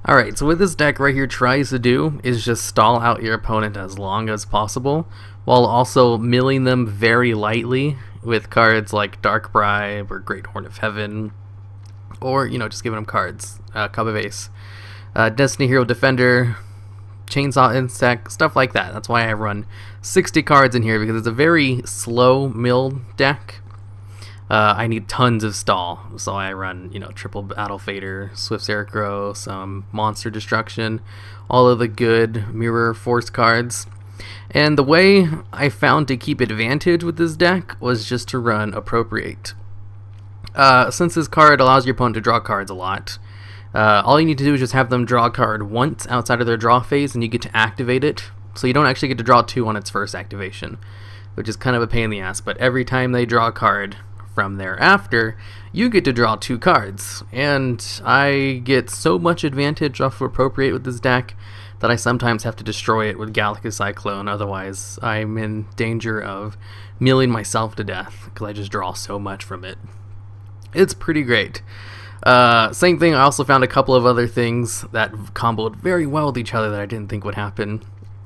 Alright, so what this deck right here tries to do is just stall out your opponent as long as possible, while also milling them very lightly with cards like Dark Bribe or Great Horn of Heaven, or, just giving them cards. Cup of Ace. Destiny Hero Defender, Chainsaw Insect, stuff like that. That's why I run 60 cards in here, because it's a very slow milled deck. I need tons of stall, so I run, Triple Battle Fader, Swift Scarecrow, some Monster Destruction, all of the good Mirror Force cards. And the way I found to keep advantage with this deck was just to run Appropriate. Since this card allows your opponent to draw cards a lot, all you need to do is just have them draw a card once outside of their draw phase, and you get to activate it. So you don't actually get to draw 2 on its first activation, which is kind of a pain in the ass, but every time they draw a card from thereafter, you get to draw 2 cards, and I get so much advantage off of Appropriate with this deck that I sometimes have to destroy it with Galaxy Cyclone, otherwise I'm in danger of milling myself to death, because I just draw so much from it. It's pretty great. Same thing, I also found a couple of other things that comboed very well with each other that I didn't think would happen,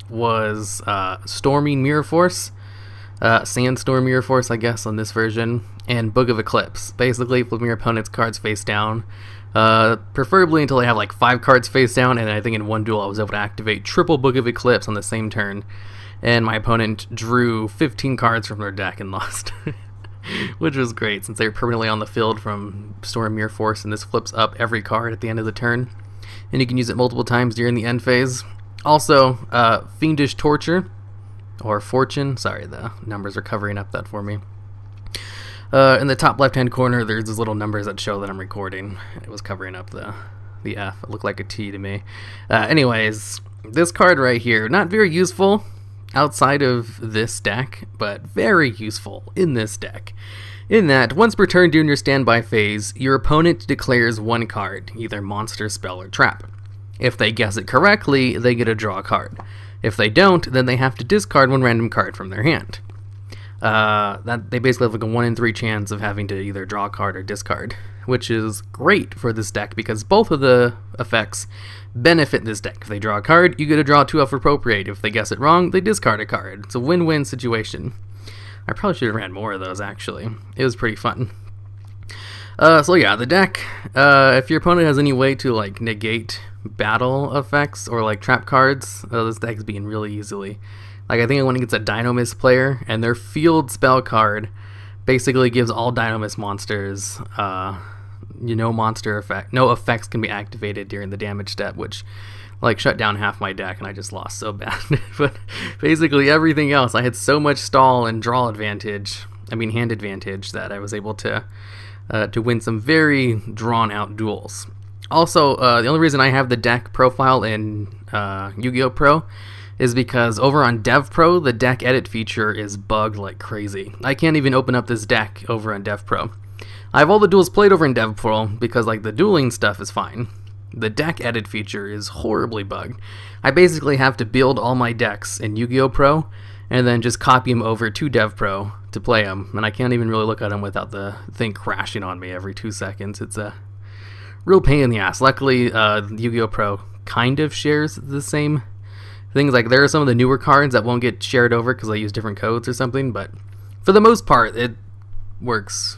was Storming Mirror Force, Sandstorm Mirror Force, I guess, on this version, and Book of Eclipse. Basically, flipping your opponent's cards face down, preferably until they have like 5 cards face down, and I think in one duel I was able to activate triple Book of Eclipse on the same turn, and my opponent drew 15 cards from their deck and lost. Which was great, since they were permanently on the field from Storm Mirror Force, and this flips up every card at the end of the turn, and you can use it multiple times during the end phase. Also, Fiendish Torture, or Fortune, sorry, the numbers are covering up that for me. In the top left-hand corner, there's these little numbers that show that I'm recording. It was covering up the F. It looked like a T to me. Anyways, this card right here, not very useful outside of this deck, but very useful in this deck. In that, once per turn during your standby phase, your opponent declares 1 card, either monster, spell, or trap. If they guess it correctly, they get to draw a card. If they don't, then they have to discard 1 random card from their hand. That they basically have like a 1 in 3 chance of having to either draw a card or discard, which is great for this deck because both of the effects benefit this deck. If they draw a card, you get to draw 2 off Appropriate. If they guess it wrong, they discard a card. It's a win-win situation. I probably should have ran more of those, actually. It was pretty fun. So yeah, the deck, if your opponent has any way to like negate battle effects or like trap cards, this deck's being really easily. Like, I think when it gets a Dynamis player, and their field spell card basically gives all Dynamis monsters, monster effect. No effects can be activated during the damage step, which, like, shut down half my deck, and I just lost so bad. But basically everything else, I had so much stall and draw advantage, hand advantage, that I was able to win some very drawn-out duels. Also, the only reason I have the deck profile in Yu-Gi-Oh! Pro is because over on devpro, the deck edit feature is bugged like crazy. I can't even open up this deck over on devpro. I have all the duels played over in devpro because like the dueling stuff is fine. The deck edit feature is horribly bugged. I basically have to build all my decks in Yu-Gi-Oh! Pro and then just copy them over to devpro to play them, and I can't even really look at them without the thing crashing on me every 2 seconds. It's a real pain in the ass. Luckily, Yu-Gi-Oh! Pro kind of shares the same things. Like, there are some of the newer cards that won't get shared over because I use different codes or something, but for the most part, it works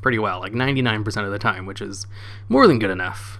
pretty well, like 99% of the time, which is more than good enough.